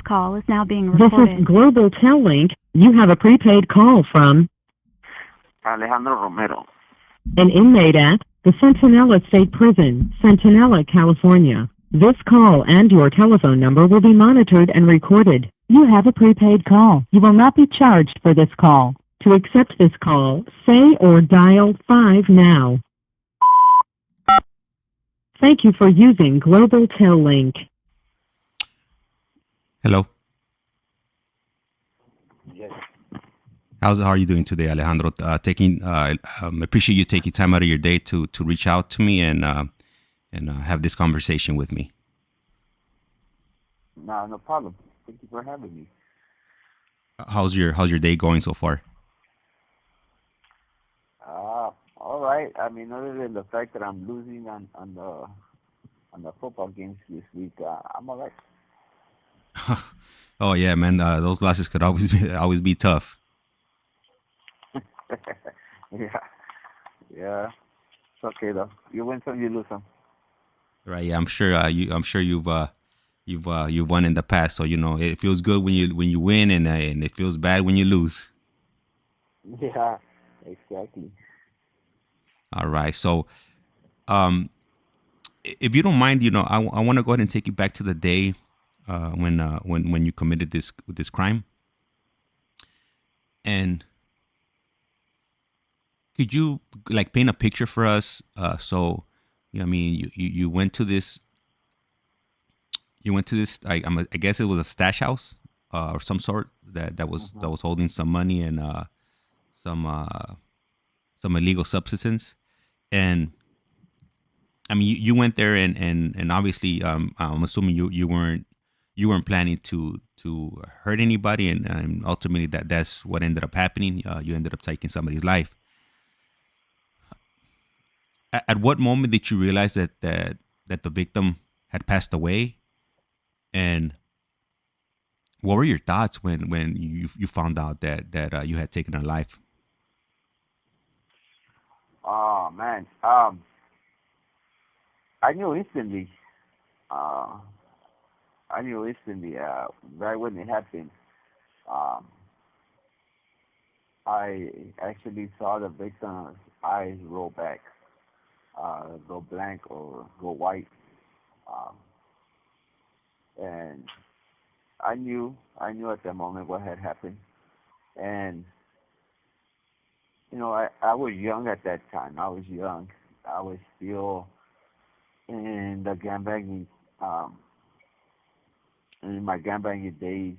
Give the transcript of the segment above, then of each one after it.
call is now being This is recorded. Global Tel Link. You have a prepaid call from Alejandro Romero. an inmate at the Centinela State Prison, Centinela, California. This call and your telephone number will be monitored and recorded. You have a prepaid call. You will not be charged for this call. To accept this call, say or dial 5 now. Thank you for using Global Tel Link. Hello. Yes. How are you doing today, Alejandro? Appreciate you taking time out of your day to reach out to me and have this conversation with me. No problem. Thank you for having me. How's your day going so far? All right. I mean, other than the fact that I'm losing on the football games this week, I'm all right. Oh yeah, man. Those losses could always be tough. Yeah. Yeah. It's okay though. You win some, you lose some. Right. Yeah. I'm sure you've won in the past, so you know it feels good when you win, and it feels bad when you lose. Yeah. Exactly. All right. So, if you don't mind, I want to go ahead and take you back to the day when you committed this crime. And could you like paint a picture for us? I mean, you went to this. You went to this. I guess it was a stash house or some sort that was holding some money and some uh, some illegal substance. And I mean, you went there and obviously, I'm assuming you weren't planning to hurt anybody, and ultimately that's what ended up happening. You ended up taking somebody's life. At what moment did you realize that the victim had passed away, and what were your thoughts when you found out that you had taken her life? Oh man. I knew instantly. Uh, I knew instantly. Right when it happened. Um, I actually saw the victim's eyes roll back, go blank or go white, um, and I knew at that moment what had happened, and I was young at that time. I was young. I was still in the gangbanging, um, in my gangbanging days.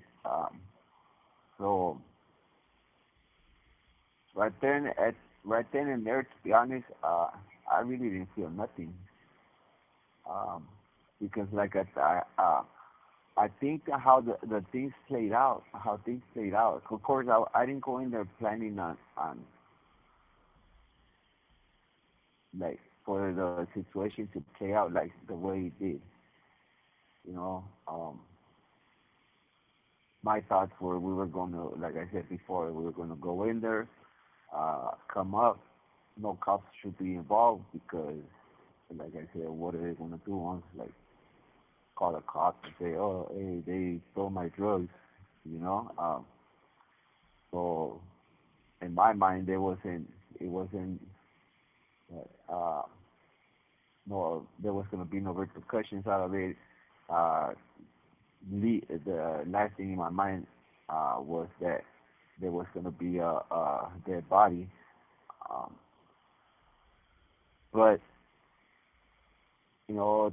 So right then, right then and there, to be honest, I really didn't feel nothing, um, because I think how the things played out, how things played out. Of course, I didn't go in there planning on like for the situation to play out like the way it did. You know, my thoughts were we were going to, like I said before, we were going to go in there, come up. No cops should be involved because, like I said, what are they going to do once, like, call the cops and say, oh, hey, they stole my drugs, you know? So in my mind, it wasn't, uh, no, there was going to be no repercussions out of it. Uh, the last thing in my mind was that there was going to be a dead body. Um, but you know,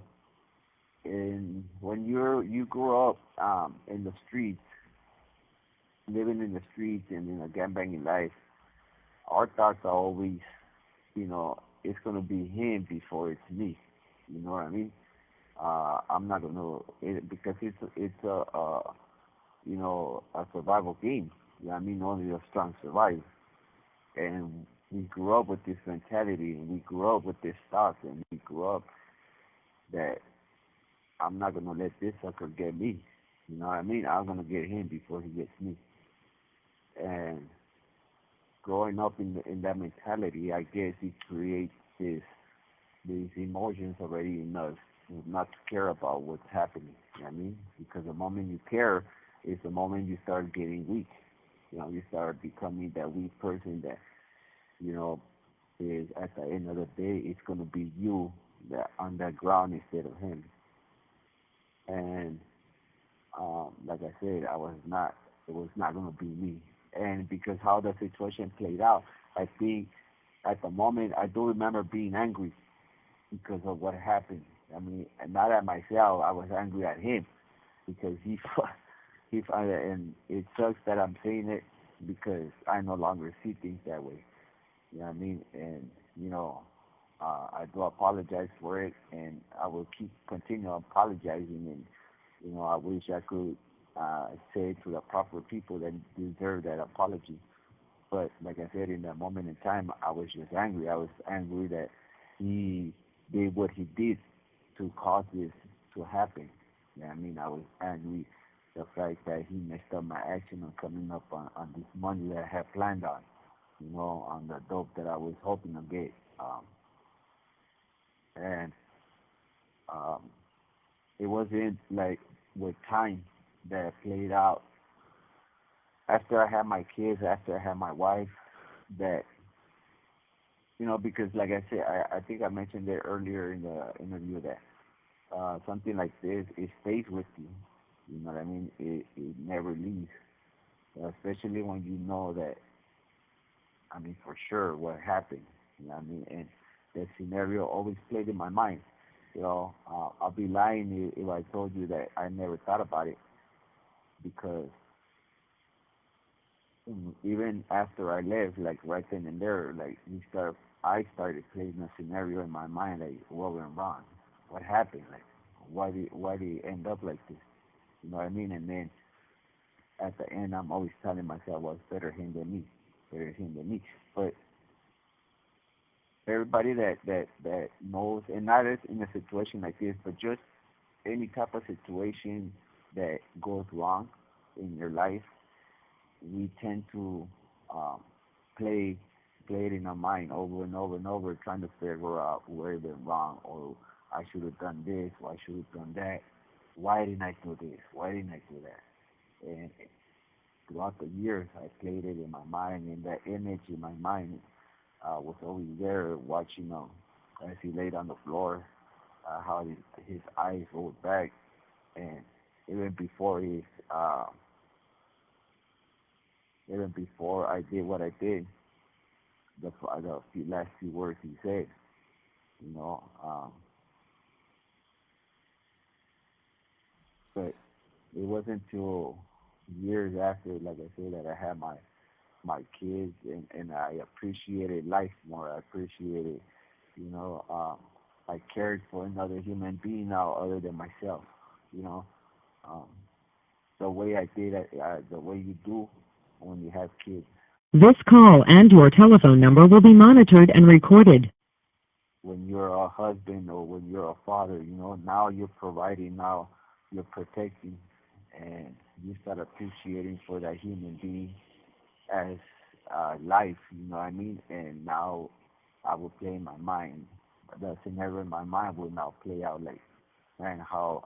when you grow up in the streets, living in the streets and in a gangbanging life, our thoughts are always, it's going to be him before it's me. You know what I mean? I'm not gonna because it's a survival game. You know what I mean? Only the strong survive. And we grew up with this mentality, and we grew up with this thought, and we grew up that I'm not gonna let this sucker get me. You know what I mean? I'm gonna get him before he gets me. And growing up in that mentality, I guess it creates these emotions already in us not to care about what's happening. You know what I mean? Because the moment you care, it's the moment you start getting weak. You start becoming that weak person that you know is at the end of the day, it's gonna be you that on that ground instead of him. And like I said, I was not. It was not gonna be me. And because how the situation played out, I think at the moment I do remember being angry because of what happened. I mean, not at myself. I was angry at him because he and it sucks that I'm saying it because I no longer see things that way. You know what I mean? And I do apologize for it, and I will keep continue apologizing. And I wish I could say it to the proper people that deserve that apology. But like I said, in that moment in time, I was just angry. I was angry that he did what he did to cause this to happen. Yeah, I mean, I was angry the fact that he messed up my action on coming up on this money that I had planned on, on the dope that I was hoping to get. And um, it wasn't like with time that it played out. After I had my kids, after I had my wife, that because like I said, I think I mentioned it earlier in the interview that something like this, it stays with you. You know what I mean? It never leaves, especially when you know that. I mean, for sure, what happened. You know what I mean? And that scenario always played in my mind. I'll be lying if I told you that I never thought about it because even after I left, like right then and there, like I started playing a scenario in my mind, like what went wrong, what happened, like why did it end up like this? You know what I mean? And then at the end, I'm always telling myself, well, it's better him than me, better him than me. But everybody that knows, and not just in a situation like this, but just any type of situation that goes wrong in your life, we tend to um, play play it in our mind over and over and over, trying to figure out where it went wrong, or I should have done this, or I should have done that. Why didn't I do this? Why didn't I do that? And throughout the years, I played it in my mind, and that image in my mind was always there, watching him as he laid on the floor, how his eyes rolled back, and even before uh, even before I did what I did, the last few words he said, you know, um, but it wasn't until years after, like I said, that I had my kids, and I appreciated life more. I appreciated, you know, I cared for another human being now other than myself, you know, um, the way I did it, the way you do when you have kids. This call and your telephone number will be monitored and recorded. When you're a husband or when you're a father, now you're providing, now you're protecting, and you start appreciating for that human being as life, you know what I mean? And now I will play in my mind, the scenario in my mind will now play out like, man, how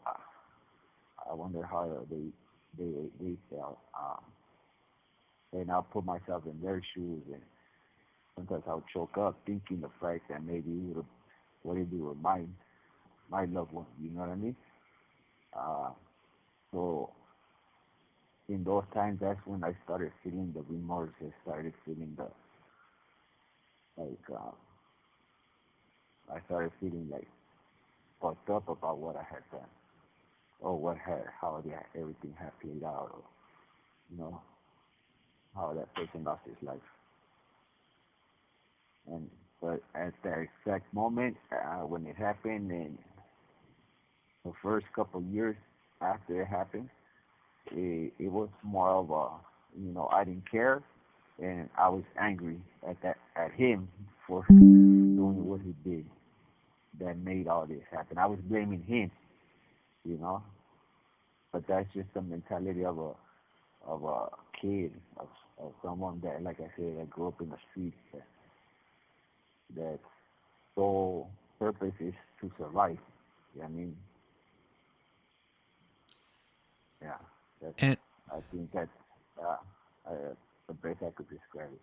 I wonder how they felt. And I'll put myself in their shoes, and sometimes I'll choke up thinking the fact that maybe it would have, what did do with my loved one, you know what I mean? Uh, so in those times, that's when I started feeling the remorse. I started feeling the like I started feeling like fucked up about what I had done, or how everything had played out, or you know how that person lost his life. And but at that exact moment when it happened, and the first couple of years after it happened, it was more of a, I didn't care, and I was angry at him for doing what he did that made all this happen. I was blaming him, you know, but that's just the mentality of a kid, of someone that, like I said, that grew up in the streets, that sole purpose is to survive. I mean, yeah, that's And I think that's uh, uh, the best I could describe it.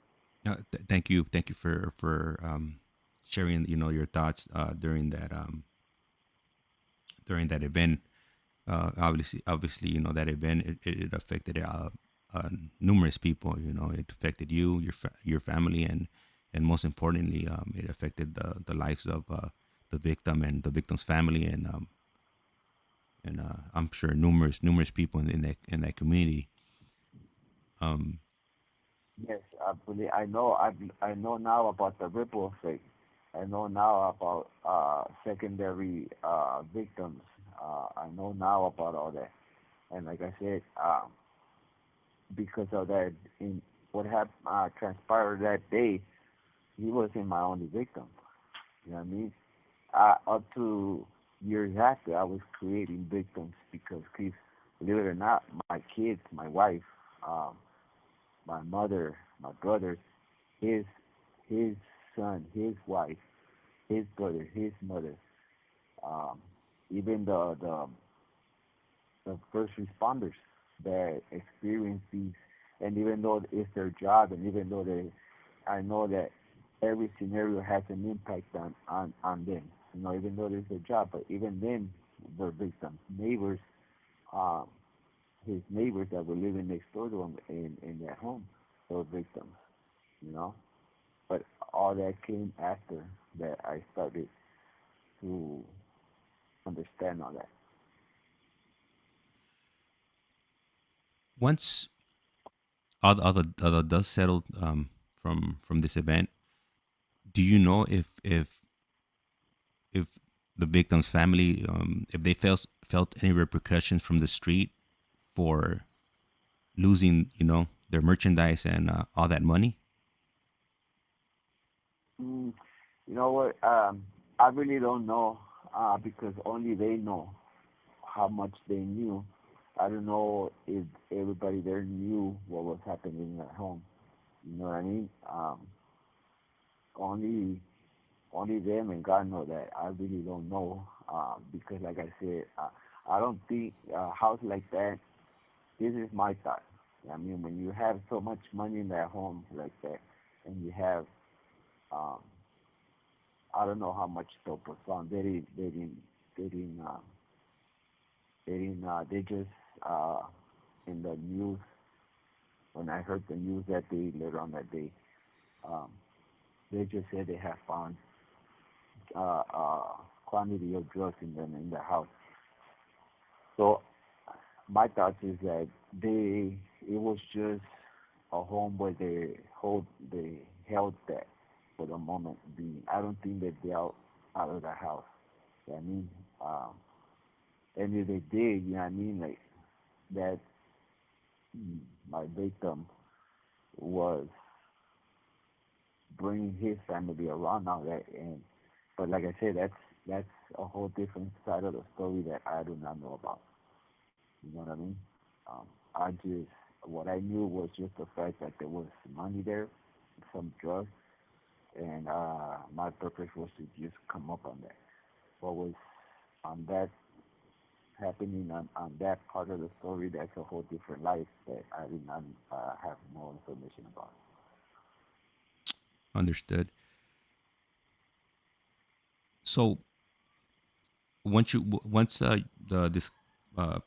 Thank you for sharing, your thoughts during that event. Obviously, that event, it affected uh, numerous people. It affected you, your family, and most importantly, it affected the lives of the victim and the victim's family, and I'm sure numerous people in that community. Um, Yes, I believe. I know now about the ripple effect. I know now about secondary victims. I know now about all that. And like I said, because of that, in what transpired that day, he wasn't my only victim. You know what I mean? Up to years after, I was creating victims because, believe it or not, my kids, my wife, um, my mother, my brothers, his his son, his wife, his brother, his mother, um, even the first responders that experience these, and even though it's their job, and even though I know that every scenario has an impact on them. Even though it's their job, but even then, they're victims. Neighbors, um, his neighbors that were living next door to him in their home, were victims. You know, but all that came after that I started to understand all that. Once all the dust settled from this event, do you know if the victim's family, if they felt any repercussions from the street for losing, their merchandise and all that money? Mm, you know what? I really don't know because only they know how much they knew. I don't know if everybody there knew what was happening at home. You know what I mean? Only only them and God know that. I really don't know because, like I said, I don't think a house like that. This is my thought. I mean, when you have so much money in that home like that, and you have, um, I don't know how much stuff was found. They didn't, they just, uh, in the news, when I heard the news that day, later on that day, um, they just said they have found quantity of drugs in the house. So my thoughts is that it was just a home where they held that for the moment being. I don't think that they out of the house. You know what I mean, and if they did, you know what I mean, like that, my victim was bringing his family around now that, and but like I said, that's a whole different side of the story that I do not know about. You know what I mean? Um, I just what I knew was just the fact that there was money there, some drugs, and my purpose was to just come up on that. What was on that happening on that part of the story? That's a whole different life that I did not have no information about. Understood. So once the this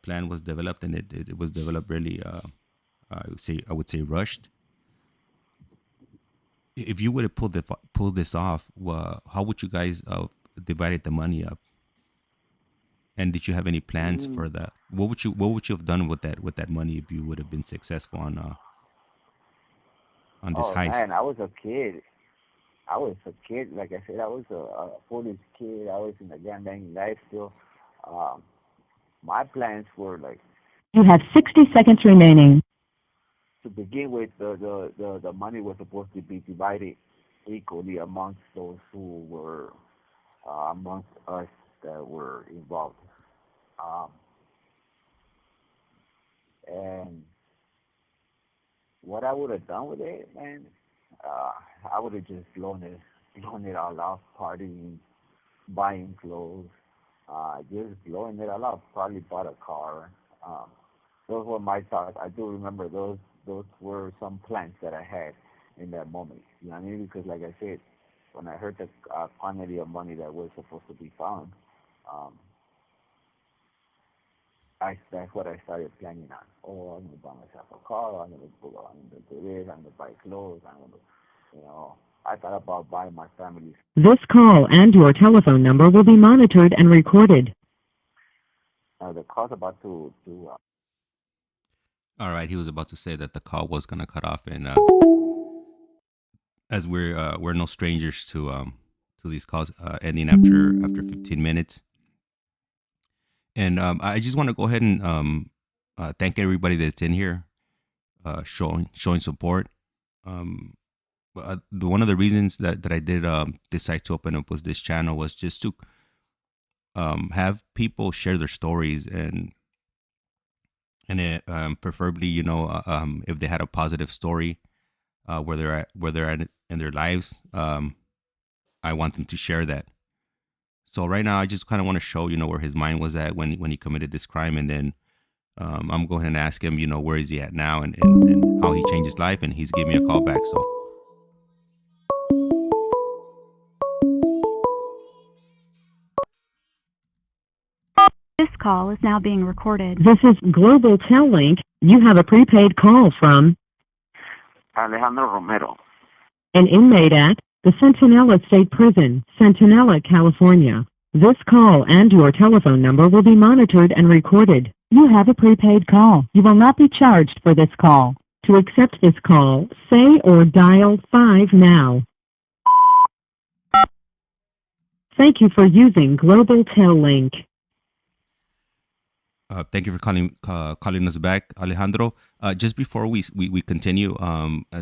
plan was developed, and it was developed really, I would say rushed. If you would have pulled this off, how would you guys divided the money up? And did you have any plans Mm. for that? What would you have done with that money if you would have been successful on this Oh heist? man, I was a kid. I was a kid. Like I said, I was a foolish kid. I was in the gangbang life still. Um, my plans were like You have 60 seconds remaining. to begin with, the money was supposed to be divided equally amongst those who were amongst us that were involved. Um, and what I would have done with it, man, uh, I would have just blown it all off, partying, buying clothes, just blowing it all off. Probably bought a car, um, those were my thoughts. I do remember those were some plans that I had in that moment. You know what I mean? Because like I said, when I heard the quantity of money that was supposed to be found, um, that's what I started planning on. Oh, I'm gonna buy myself a car. I'm gonna do this. I'm gonna buy clothes. I'm gonna, you know, I thought about buying my family. This call and your telephone number will be monitored and recorded. The car's about to All right, he was about to say that the call was gonna cut off, and as we're no strangers to these calls ending after 15 minutes. And I just want to go ahead and thank everybody that's in here, showing support. Um, one of the reasons that I did decide to open up was this channel was just to have people share their stories, and it, preferably, if they had a positive story where they're at in their lives, I want them to share that. So right now, I just kind of want to show where his mind was at when he committed this crime, and then I'm going to ask him, where is he at now, and how he changed his life, and he's giving me a call back. So This call is now being recorded. This is Global Tel-Link. You have a prepaid call from Alejandro Romero. an inmate at the Centinela State Prison, Centinela, California. This call and your telephone number will be monitored and recorded. You have a prepaid call. You will not be charged for this call. To accept this call, say or dial 5 now. Thank you for using Global Tel-Link. thank you for calling us back, Alejandro. Just before we continue,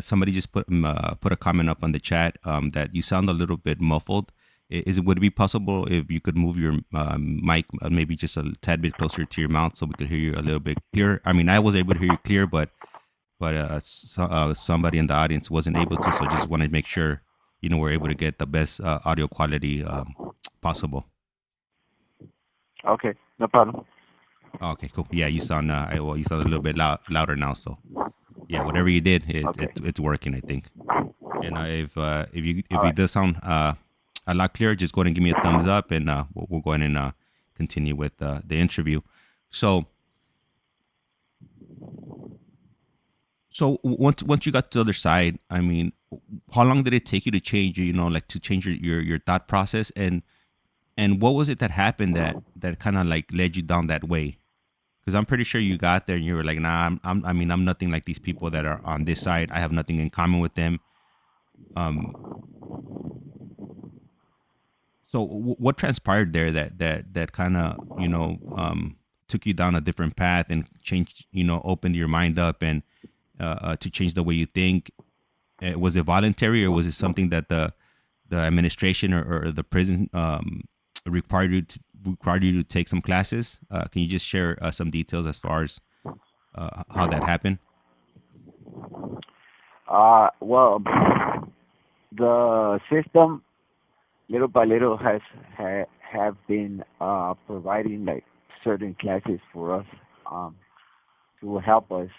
somebody just put a comment up on the chat that you sound a little bit muffled. Would it be possible if you could move your mic maybe just a tad bit closer to your mouth so we could hear you a little bit clearer? I mean, I was able to hear you clear, but somebody in the audience wasn't able to. So just wanted to make sure we're able to get the best audio quality possible. Okay, no problem. Okay, cool. Yeah, you sound you sound a little bit louder now. So yeah, whatever you did, Okay. it's working, I think. And if All you right. does sound a lot clearer, just go ahead and give me a thumbs up, and we'll go ahead and continue with the interview. So once you got to the other side, I mean, how long did it take you to change? Like to change your thought process, and what was it that happened that kind of like led you down that way? Because I'm pretty sure you got there and you were like, nah, I'm nothing like these people that are on this side. I have nothing in common with them. Um, so what transpired there that kind of took you down a different path and changed, opened your mind up and to change the way you think? Was it voluntary, or was it something that the administration or the prison required you to take some classes? Can you just share some details as far as how that happened? Well, the system little by little have been providing like certain classes for us um, to help us.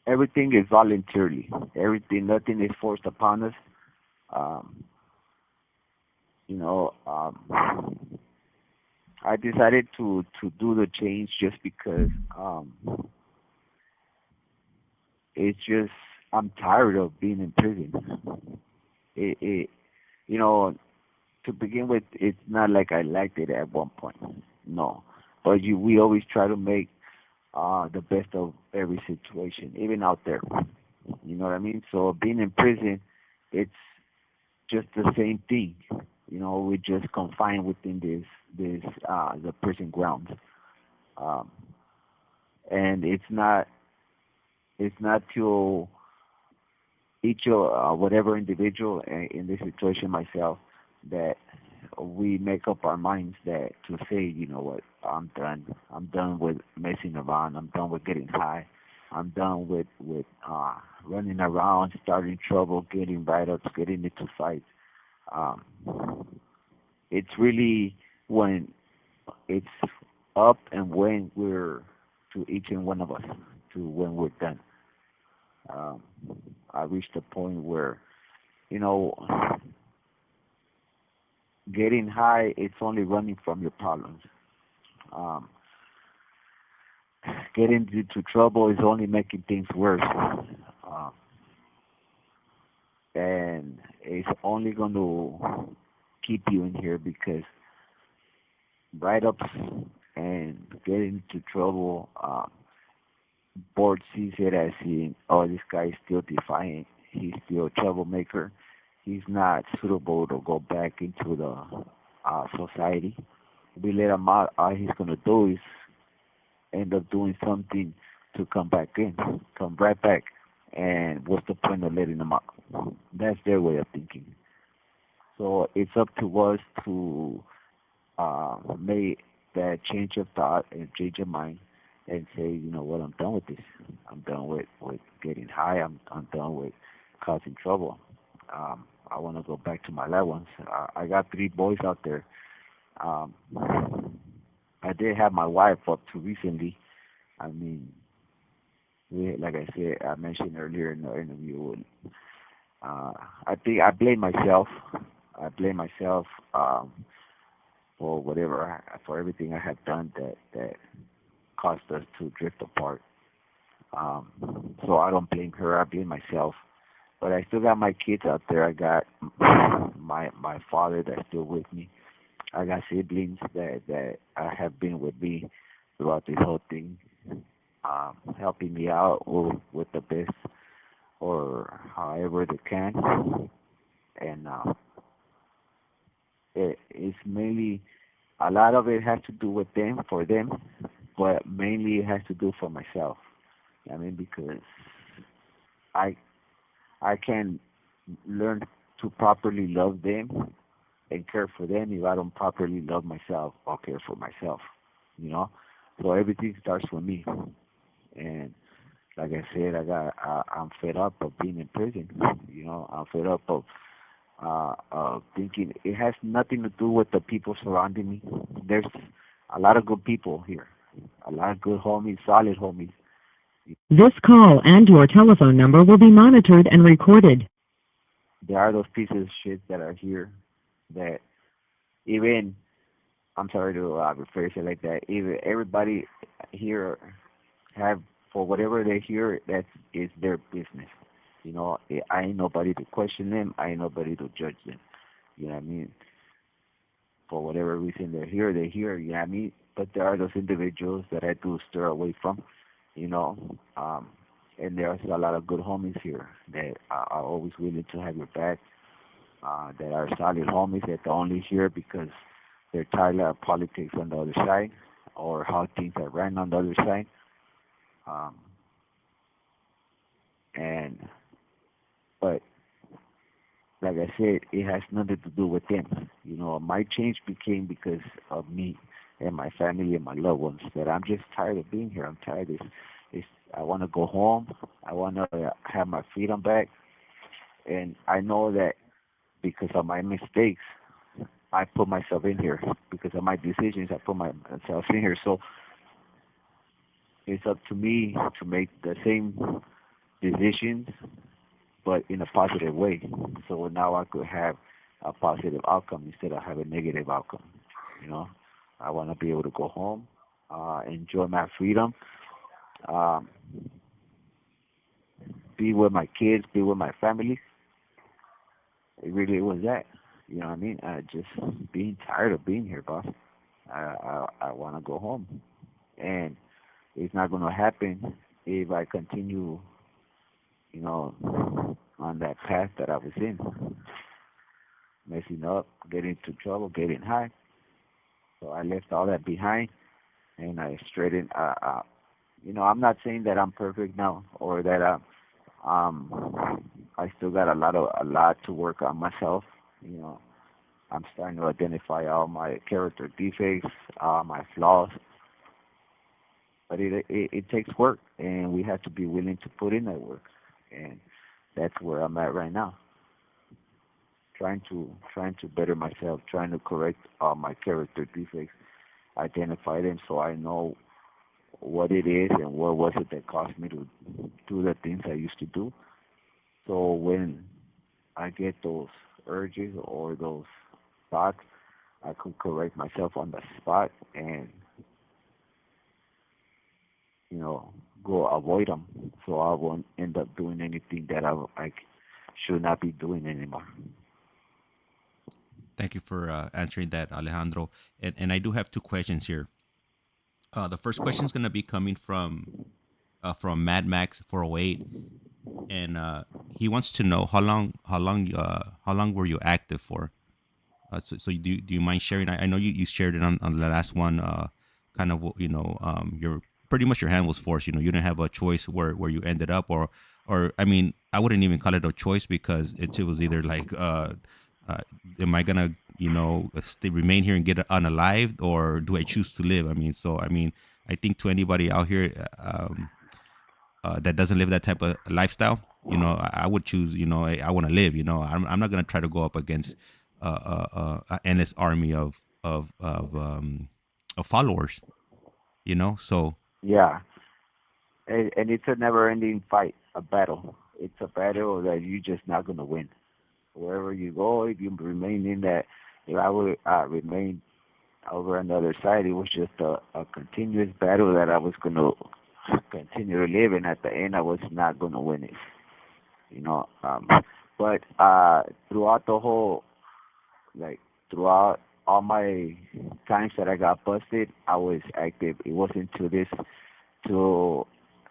Everything is voluntarily. Nothing is forced upon us. Um, you know, I decided to do the change just because it's just I'm tired of being in prison. It you know to begin with, it's not like I liked it at one point. No, but we always try to make the best of every situation, even out there. You know what I mean? So being in prison, it's just the same thing. We're just confined within this the prison grounds, um, and it's not to each whatever individual in this situation, myself, that we make up our minds that to say, you know what, I'm done. I'm done with messing around. I'm done with getting high. I'm done with running around, starting trouble, getting write-ups, getting into fights. Um, it's really when it's up and when we're to each and one of us. to when we're done. Um, I reached a point where, you know, getting high, it's only running from your problems. Um, getting into trouble is only making things worse. Um, and it's only going to keep you in here because write-ups and getting into trouble, board sees it as seeing, oh, this guy is still defiant. He's still a troublemaker. He's not suitable to go back into the society. We let him out. All he's going to do is end up doing something to come back in, come right back. And what's the point of letting him out? That's their way of thinking. So it's up to us to make that change of thought and change of mind and say, you know what, I'm done with this. I'm done with getting high. I'm done with causing trouble. I want to go back to my loved ones. I got 3 boys out there. Um, I did have my wife up to recently. I mean, like I said, I mentioned earlier in the interview, I think I blame myself. I blame myself for whatever, for everything I have done that caused us to drift apart. So I don't blame her. I blame myself. But I still got my kids out there. I got my father that's still with me. I got siblings that have been with me throughout this whole thing, helping me out with the best or however they can. And it's mainly a lot of it has to do with them for them, but mainly it has to do for myself. I mean, because I I can learn to properly love them and care for them if I don't properly love myself or care for myself. You know, so everything starts with me. And like I said, I'm fed up of being in prison. You know, I'm fed up of thinking it has nothing to do with the people surrounding me. There's a lot of good people here, a lot of good homies, solid homies. This call and your telephone number will be monitored and recorded. There are those pieces of shit that are here that even, I'm sorry to rephrase it like that, even everybody here have, for whatever they hear, that is their business. You know, I ain't nobody to question them. I ain't nobody to judge them. You know what I mean? For whatever reason they're here, they're here. You know what I mean? But there are those individuals that I do steer away from. You know, and there's a lot of good homies here that are always willing to have your back. That are solid homies that are only here because they're tired of politics on the other side or how things are ran on the other side. Um, and but like I said, it has nothing to do with them. You know, my change became because of me and my family and my loved ones. That I'm just tired of being here. I'm tired. I want to go home. I want to have my freedom back. And I know that because of my mistakes, I put myself in here. Because of my decisions, I put myself in here. So it's up to me to make the same decisions, but in a positive way. So now I could have a positive outcome instead of have a negative outcome. You know, I want to be able to go home, enjoy my freedom, um, be with my kids, be with my family. It really was that. You know what I mean? Just being tired of being here, boss. I want to go home, and it's not going to happen if I continue, you know, on that path that I was in, messing up, getting into trouble, getting high. So I left all that behind, and I straightened. You know, I'm not saying that I'm perfect now or that I still got a lot to work on myself. You know, I'm starting to identify all my character defects, my flaws, but it takes work, and we have to be willing to put in that work, and that's where I'm at right now. Trying to better myself, trying to correct all my character defects, identify them so I know what it is and what was it that caused me to do the things I used to do. So when I get those urges or those thoughts, I could correct myself on the spot and you know go avoid them, so I won't end up doing anything that I should not be doing anymore. Thank you for answering that, Alejandro. And I do have two questions here. The first question is going to be coming from Mad Max 408, and he wants to know how long were you active for? So do you mind sharing? I know you shared it on the last one. Kind of your pretty much your hand was forced. You didn't have a choice where you ended up, or I mean, I wouldn't even call it a choice because it was either like am I gonna stay remain here and get unalived, or do I choose to live? I mean, I think to anybody out here that doesn't live that type of lifestyle, I would choose. I want to live. I'm not gonna try to go up against an endless army of followers. So Yeah, and it's a never-ending fight, a battle. It's a battle that you're just not gonna win. Wherever you go, if you remain in that, if I would remain over on the other side, it was just a continuous battle that I was gonna continue to live, and at the end, I was not gonna win it. You know, but throughout the whole, like throughout all my times that I got busted, I was active. It wasn't to this to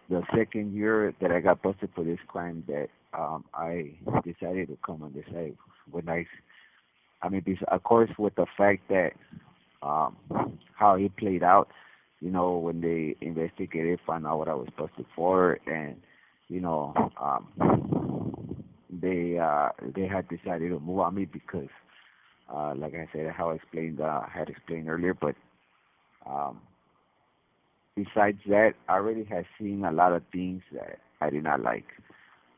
the second year that I got busted for this crime that I decided to come on this side. When I mean, of course, with the fact that um, how it played out, when they investigated, found out what I was busted for, and you know, they had decided to move on me because, like I said, how I explained had explained earlier, but um, besides that, I already had seen a lot of things that I did not like.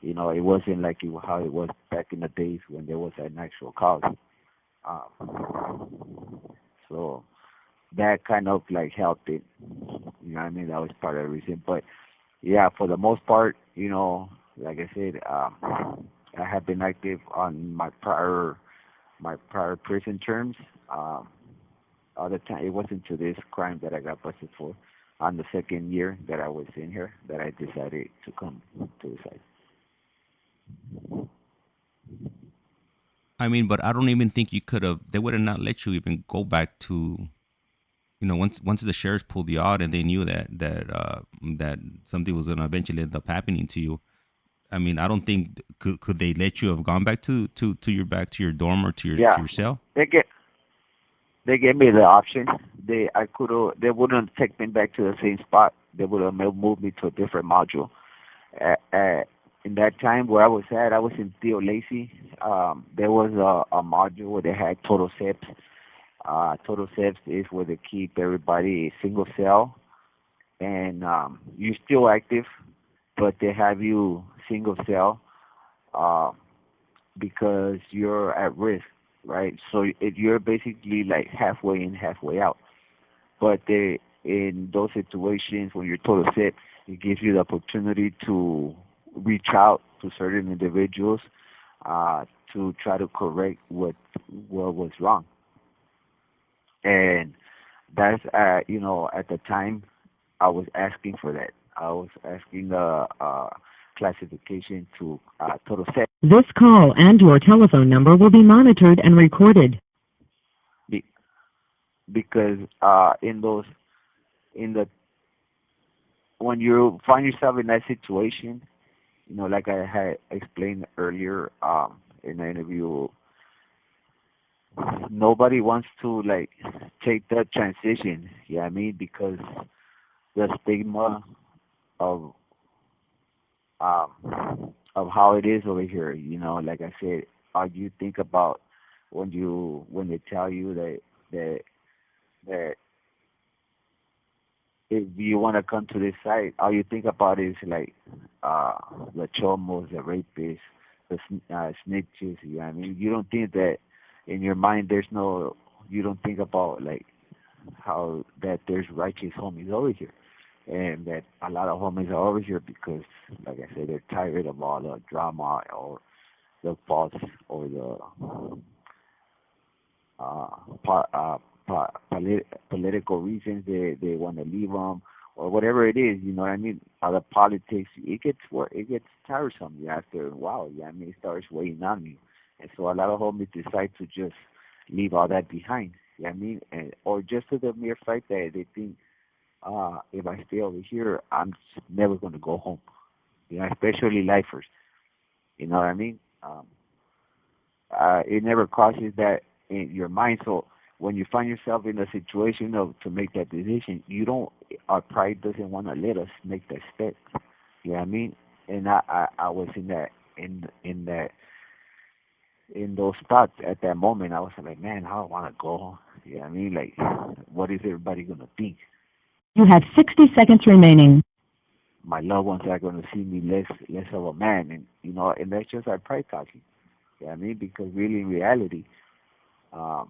It wasn't like how it was back in the days when there was an actual cause. So that kind of like helped it. You know what I mean? That was part of the reason. But yeah, for the most part, like I said, I have been active on my prior prison terms. All the time, it wasn't to this crime that I got busted for. On the second year that I was in here, that I decided to come to the side. I mean, but I don't even think you could have. They would have not let you even go back to. Once the sheriffs pulled you out and they knew that something was gonna eventually end up happening to you. I mean, I don't think could they let you have gone back to your back to your dorm or to Yeah, your cell. they get they gave me the option. They wouldn't take me back to the same spot. They would have moved me to a different module. In that time where I was in Theo Lacey. There was a module where they had total SEPs. Total SEPs is where they keep everybody single cell, and you're still active, but they have you single cell uh, because you're at risk, right? So you're basically like halfway in, halfway out. But in those situations when you're total set, it gives you the opportunity to reach out to certain individuals uh, to try to correct what was wrong. And that's at the time I was asking for that. I was asking the classification to total set This call and your telephone number will be monitored and recorded. be, because in those in the when you find yourself in that situation, like I had explained earlier in the interview, nobody wants to like take that transition. Yeah, I mean, because the stigma of of how it is over here. Like I said, all you think about when they tell you that that if you want to come to this site, all you think about is like uh the chomos, the rapists, the snitches. Yeah, I mean, you don't think that in your mind there's no. You don't think about like how that there's righteous homies over here. and that a lot of homies are over here because, like I said, they're tired of all the drama or the faults or the uh, po- uh, political reasons they want to leave them or whatever it is. You know what I mean? Other politics, it gets tiresome. Yeah, after a while, yeah, I mean, it starts weighing on you, and so a lot of homies decide to just leave all that behind. Yeah, I mean, or just to the mere fact that they think, if I stay over here, I'm never going to go home. You know, especially lifers. You know what I mean? It never crosses that in your mind. So when you find yourself in a situation of to make that decision, you don't. Our pride doesn't want to let us make that step. You know what I mean? And I was in in those spots at that moment. I was like, man, how I want to go. You know what I mean? Like, what is everybody gonna think? You have 60 seconds remaining. My loved ones are gonna see me less of a man, and and that's just our pride talking. You know what I mean? Because really, in reality, um,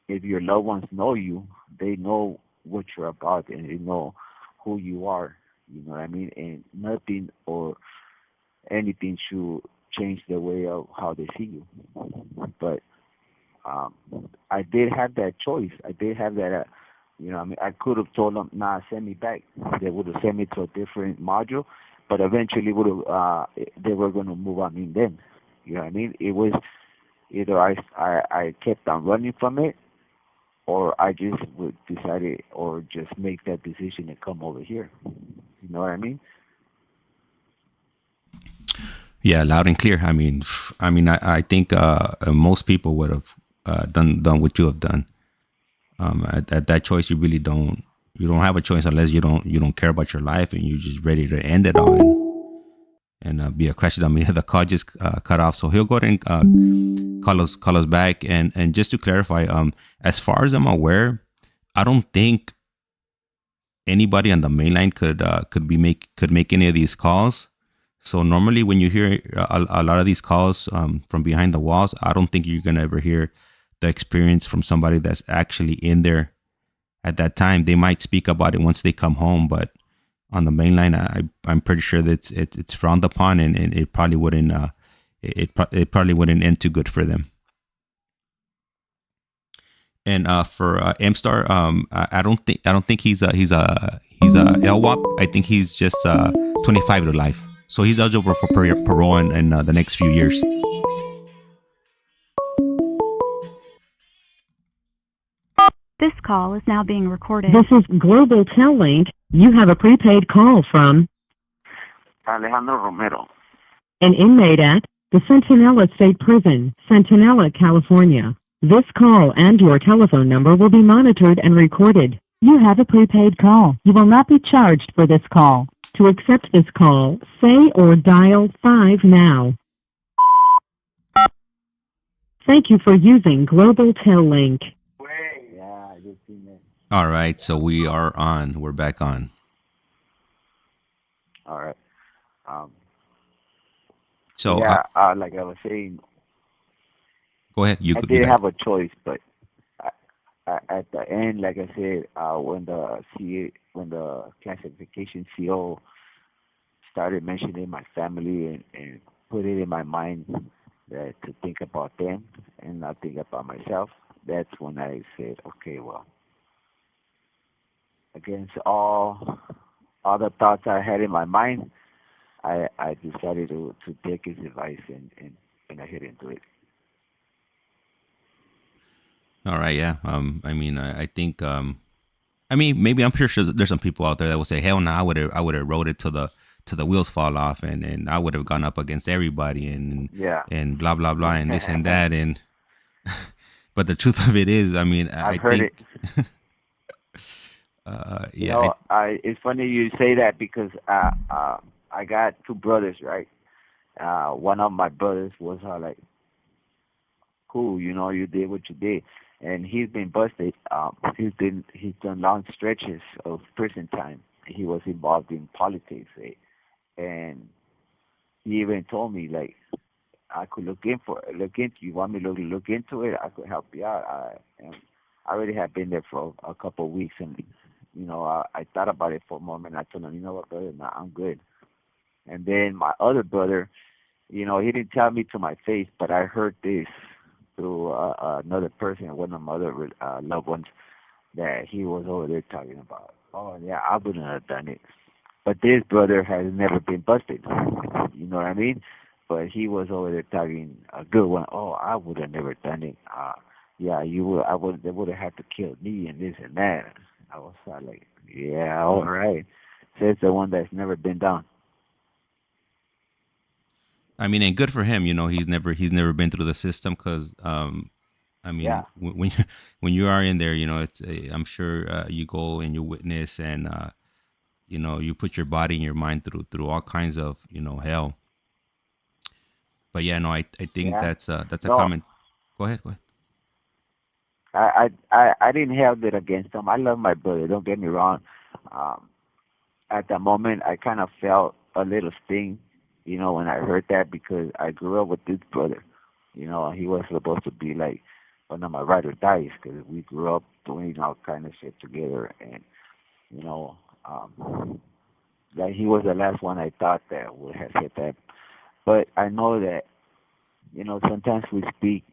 if your loved ones know you, they know what you're about and they know who you are. You know what I mean? And nothing or anything should change the way of how they see you. But um, I did have that choice. I did have that. I mean, I could have told them, "Nah, send me back." They would have sent me to a different module, but eventually would have. They were going to move on in them. You know what I mean? It was either I kept on running from it, or I just would decided or just make that decision and come over here. You know what I mean? Yeah, loud and clear. I think most people would have done what you have done. At that choice, you don't have a choice unless you don't care about your life and you're just ready to end it all and be a crash dummy. The call just cut off, so he'll go ahead and call us back. And just to clarify, as far as I'm aware, I don't think anybody on the main line could make any of these calls. So normally, when you hear a lot of these calls from behind the walls, I don't think you're gonna ever hear the experience from somebody that's actually in there at that time. They might speak about it once they come home, but on the main line, I'm pretty sure that it's frowned upon, and it probably wouldn't it probably wouldn't end too good for them. And for M Star, I don't think he's a LWAP. I think he's just 25 to life, so he's eligible for parole in the next few years. This call is now being recorded. This is Global Tel Link. You have a prepaid call from Alejandro Romero. an inmate at the Centinela State Prison, Centinela, California. This call and your telephone number will be monitored and recorded. You have a prepaid call. You will not be charged for this call. To accept this call, say or dial 5 now. Thank you for using Global Tel Link. Yeah, I just seen that. All right, so we are on. We're back on. All right. Um, So yeah, like I was saying, go ahead. I You did got it. have a choice, but at the end, like I said, when the classification CO started mentioning my family and put it in my mind that to think about them and not think about myself, that's when I said, okay, well, against all the thoughts I had in my mind, I decided to take his advice and I hit into it. All right, yeah. I think I mean, maybe I'm sure there's some people out there that will say, "Hell no, I would have rode it till the wheels fall off, and I would have gone up against everybody, Yeah. and blah blah blah, and this and that." And but the truth of it is, I mean, I I've heard think, it. yeah, I, It's funny you say that because I got two brothers, right? One of my brothers was like, cool, you did what you did, and he's been busted. He's done long stretches of prison time. He was involved in politics, and he even told me like I could look into. You want me to look into it? I could help you out. And I already have been there for a couple of weeks, and I thought about it for a moment. I told him, you know what, brother, nah, I'm good. And then my other brother, he didn't tell me to my face, but I heard this through another person, one of my other loved ones, that he was over there talking about. Oh yeah, I wouldn't have done it. But this brother has never been busted. You know what I mean? But he was over there talking a good one. Oh, I would have never done it. Yeah, you would. I would. They would have had to kill me and this and that. I was like, yeah, all right. Says the one that's never been down. I mean, and good for him. He's never been through the system because I Yeah, mean, when you when you are in there, I'm sure you go and you witness and you put your body and your mind through all kinds of hell. But yeah, no, I think yeah. that's a No, common. Go ahead, go ahead. I didn't have it against him. I love my brother. Don't get me wrong. Um, at the moment, I kind of felt a little sting, when I heard that because I grew up with this brother. He was supposed to be like one of my ride or dies because we grew up doing all kind of shit together, and you know, like he was the last one I thought that would have said that. But I know that sometimes we speak,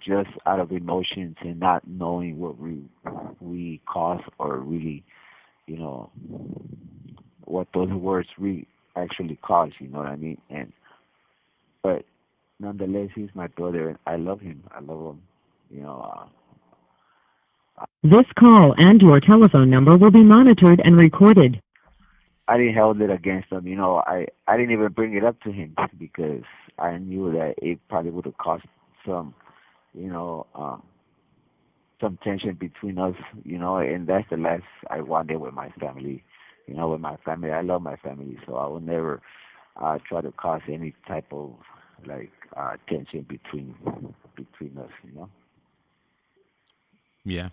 just out of emotions and not knowing what we cause or really, you know, what those words really actually cause. You know what I mean? And but nonetheless, he's my brother, and I love him. I love him. You know, This call and your telephone number will be monitored and recorded. I didn't hold it against him. I didn't even bring it up to him because I knew that it probably would have caused some, you know, um, some tension between us. And that's the last I wanted with my family. With my family, I love my family, so I will never try to cause any type of like tension between us. Yeah,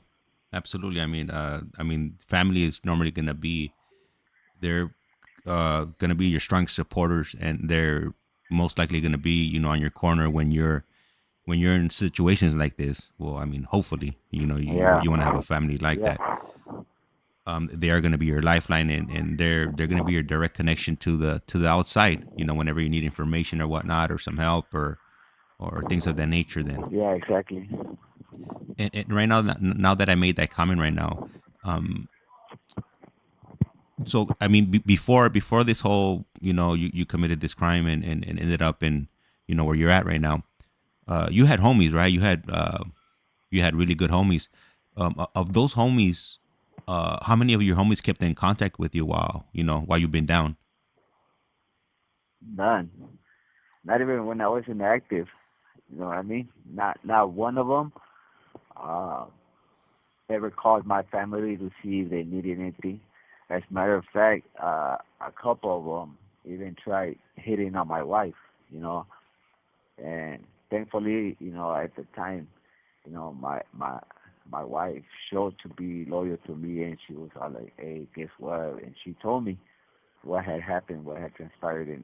absolutely. I mean, family is normally gonna be they're gonna be your strong supporters, and they're most likely gonna be on your corner when you're in situations like this. Well, I mean, hopefully, Yeah, you want to have a family like yeah, that. They are going to be your lifeline, and they're going to be your direct connection to the outside. Whenever you need information or whatnot, or some help, or things of that nature. Then, yeah, exactly. and right now that I made that comment right now, um, so I mean, before this whole, you committed this crime and ended up in, where you're at right now. You had homies, right? You had really good homies. Of those homies, how many of your homies kept in contact with you while you've been down? None. Not even when I was inactive. You know what I mean? Not one of them uh, ever called my family to see if they needed anything. As a matter of fact, a couple of them even tried hitting on my wife. You know, and thankfully, at the time, my wife showed to be loyal to me, and she was all like, "Hey, guess what?" And she told me what had happened, what had transpired, and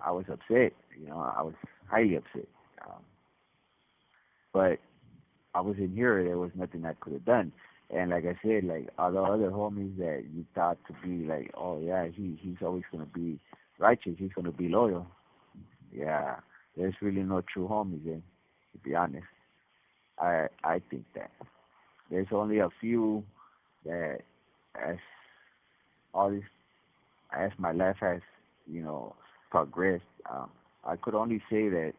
I was upset. I was highly upset. Um, but I was in here. There was nothing I could have done. And like I said, like all the other homies that you thought to be like, oh yeah, he's always gonna be righteous. He's gonna be loyal. Yeah, there's really no true homies. Then, to be honest, I think that there's only a few that, as all this, as my life has, you know, progressed, I could only say that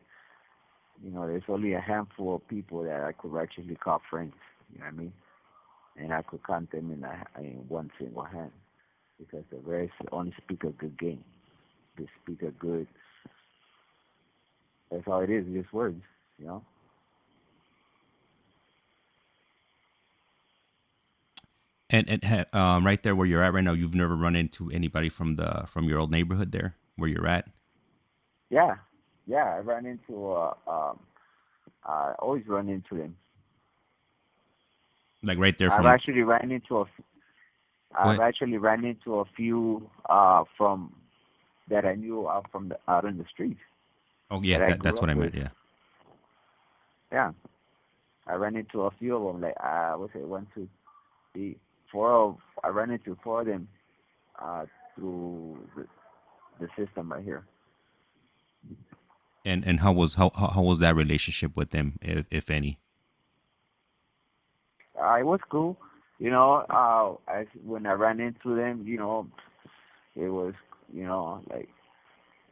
there's only a handful of people that I could actually call friends. You know what I mean? And I could count them in one single hand because the rest only speak a good game. They speak a good. That's all it is. Just words. You know. And right there where you're at right now, you've never run into anybody from your old neighborhood there where you're at. Yeah, yeah. I ran into. I always run into them. Like right there I've from. actually ran into a. Go I've ahead. actually ran into a few from that I knew out in the streets Oh yeah, that I that's grew what up I with. meant. Yeah. Yeah, I ran into a few of them. Like I would say one, two. The four of I ran into four of them through the system right here. And how was that relationship with them, if any? It was cool. When I ran into them, it was, like,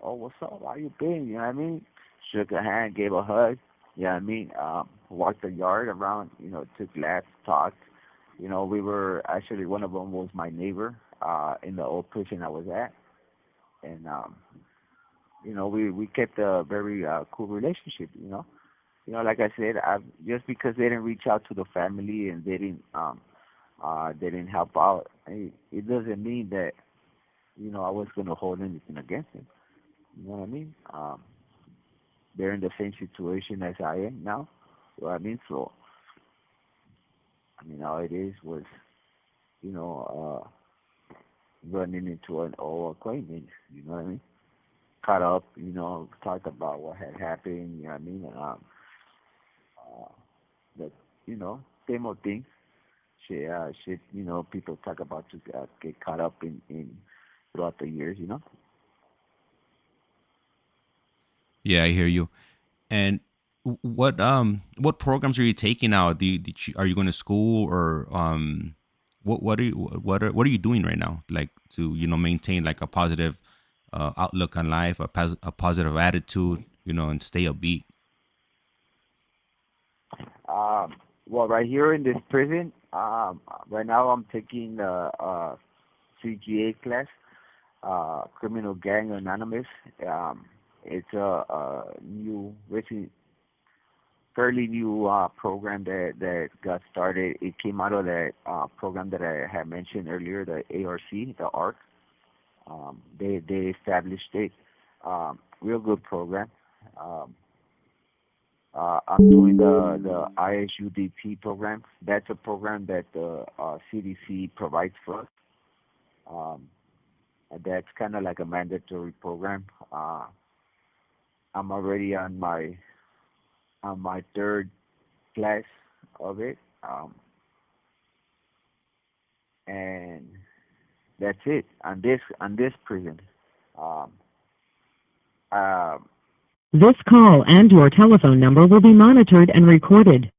oh, what's up? How you been? You know what I mean? Shook a hand, gave a hug. You know what I mean? Walked the yard around. Took laps, talked. We were actually one of them was my neighbor in the old prison I was at, and we kept a very cool relationship. Like I said, just because they didn't reach out to the family and they didn't help out, it doesn't mean that I was going to hold anything against them. You know what I mean? They're in the same situation as I am now. You know what I mean? So, all it is was, you know, running into an old acquaintance. You know what I mean? Caught up, talked about what had happened. You know what I mean? Uh, that, same old thing. Shit, people talk about to get caught up in throughout the years. Yeah, I hear you. And what programs are you taking now? Are you going to school, or what are you doing right now, like to maintain like a positive outlook on life, a positive attitude, and stay upbeat? Well, right here in this prison, right now I'm taking the CGA class, Criminal Gang Anonymous. It's a new, fairly new program that got started. It came out of that program that I had mentioned earlier, the ARC, the ARC. They established it. Real good program. Um, I'm doing the ISUDP program. That's a program that the CDC provides for us. Um, and that's kind of like a mandatory program. I'm already on my third class of it, and that's it on this prison. Um, uh, This call and your telephone number will be monitored and recorded.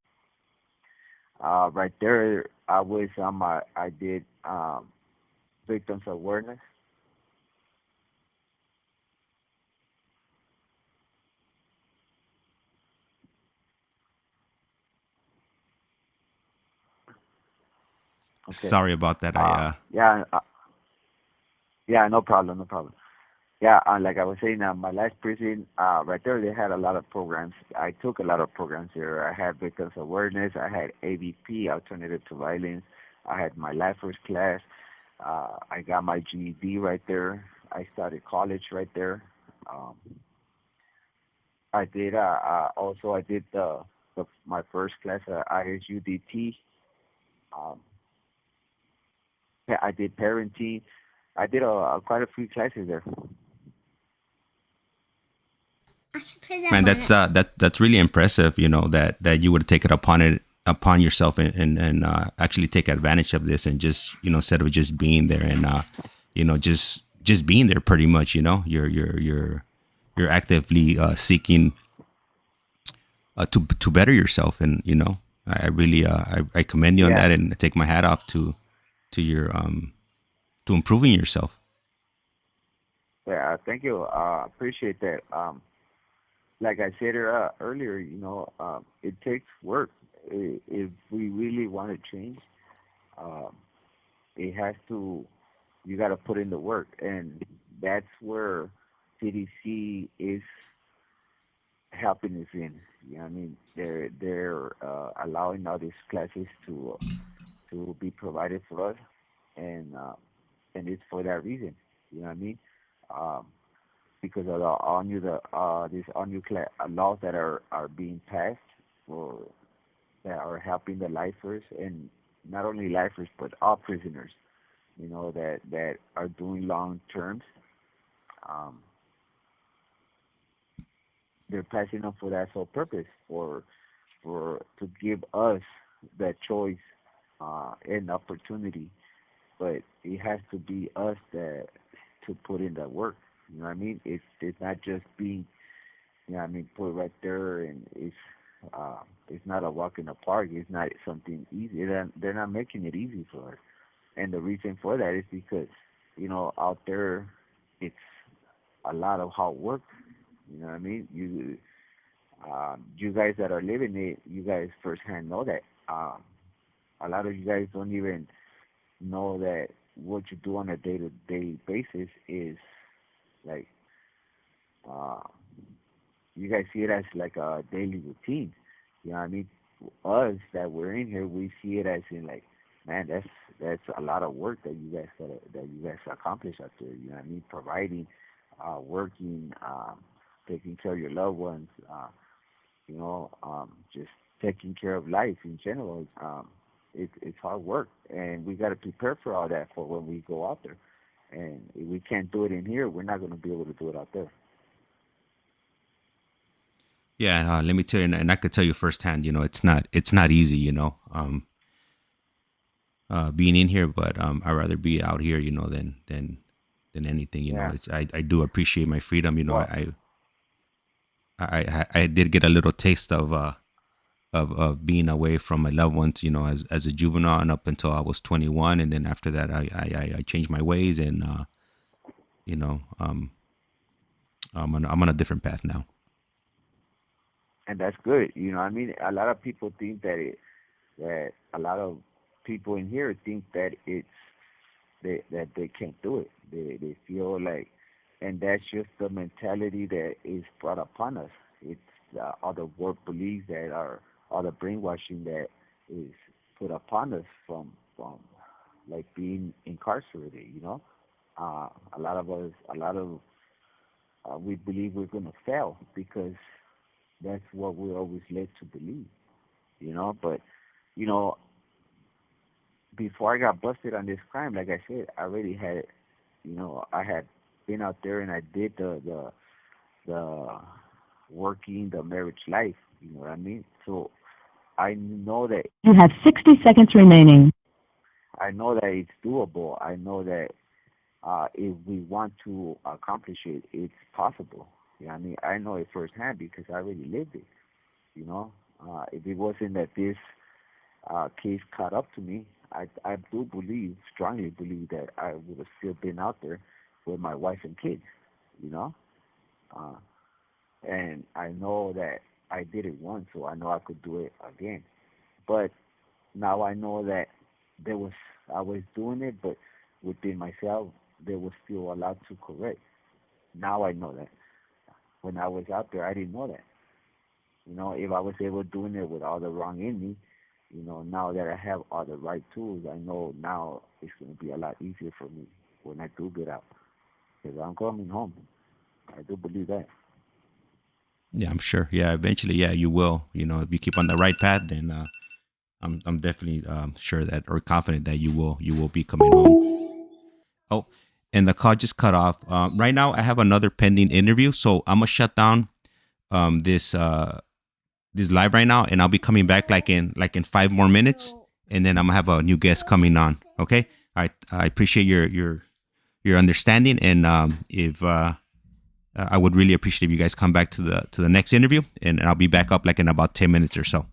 right there, I did victims awareness. Okay. Sorry about that. Yeah, yeah, no problem, no problem. Yeah, like I was saying, my last prison, right there, they had a lot of programs. I took a lot of programs there. I had victims awareness. I had AVP, alternative to violence. I had my lifers class. I got my GED right there. I started college right there. Um, I did also I did my first class at ISUDT. Um, I did parenting. I did quite a few classes there. Man, that's really impressive. That you would take it upon yourself, and actually take advantage of this, and just instead of just being there, and just being there, pretty much. You're actively seeking to better yourself, and I really I commend you on Yeah, that, and I take my hat off to your to improving yourself. yeah. Thank you. Appreciate that. Like I said earlier, it takes work. If we really want to change, um, it has to. You got to put in the work, and that's where CDC is helping us in. They're allowing all these classes to be provided for us, and it's for that reason. You know what I mean? Um, because of these all new laws that are being passed for that are helping the lifers, and not only lifers but all prisoners. That are doing long terms. Um, they're passing on for that sole purpose, for to give us that choice an opportunity, but it has to be us that to put in that work. You know what I mean? It's not just being, you know what I mean, put right there, and it's not a walk in the park. It's not something easy. They're not making it easy for us, and the reason for that is because, out there, it's a lot of hard work. You know what I mean? You guys that are living it, you guys firsthand know that. A lot of you guys don't even know that what you do on a day-to-day basis is like, uh, you guys see it as like a daily routine. You know what I mean? Us that we're in here, we see it as in like, man, that's a lot of work that you guys accomplish out there. You know what I mean? Providing, working, taking care of your loved ones, just taking care of life in general. It's hard work, and we got to prepare for all that for when we go out there. And if we can't do it in here, we're not going to be able to do it out there. Yeah, let me tell you, and I could tell you firsthand. It's not easy. Being in here, but I'd rather be out here. Than anything. Yeah. I do appreciate my freedom. Well, I did get a little taste of being away from my loved ones. As a juvenile and up until I was 21, and then after that, I changed my ways, and I'm on a different path now. and that's good. You know what I mean? A lot of people think that a lot of people in here think that that they can't do it. They feel like, and that's just the mentality that is brought upon us. It's all the work beliefs that are all the brainwashing that is put upon us from like being incarcerated. A lot of we believe we're gonna fail because that's what we're always led to believe. But you know, before I got busted on this crime, like I said, I already had, I had been out there and I did the working the marriage life. You know what I mean? So I know that You have 60 seconds remaining. it's doable. I know that if we want to accomplish it, it's possible. You know what I mean? I know it firsthand because I already lived it. If it wasn't that this case caught up to me, I do believe, strongly believe that I would have still been out there with my wife and kids, you know? Uh, and I know that I did it once, so I know I could do it again. But now I know that there was, I was doing it, but within myself, there was still a lot to correct. Now I know that. When I was out there, I didn't know that. If I was able doing it with all the wrong in me, now that I have all the right tools, I know now it's going to be a lot easier for me when I do get out. Because I'm coming home. I do believe that. Yeah, I'm sure. Yeah, eventually, yeah, you will. If you keep on the right path, then I'm definitely sure that, or confident that you will be coming home. Oh, and the call just cut off. Right now, I have another pending interview, so I'm gonna shut down this live right now, and I'll be coming back like in 5 more minutes, and then I'm gonna have a new guest coming on. Okay, I appreciate your understanding, and if I would really appreciate if you guys come back to the next interview, and I'll be back up like in about 10 minutes or so.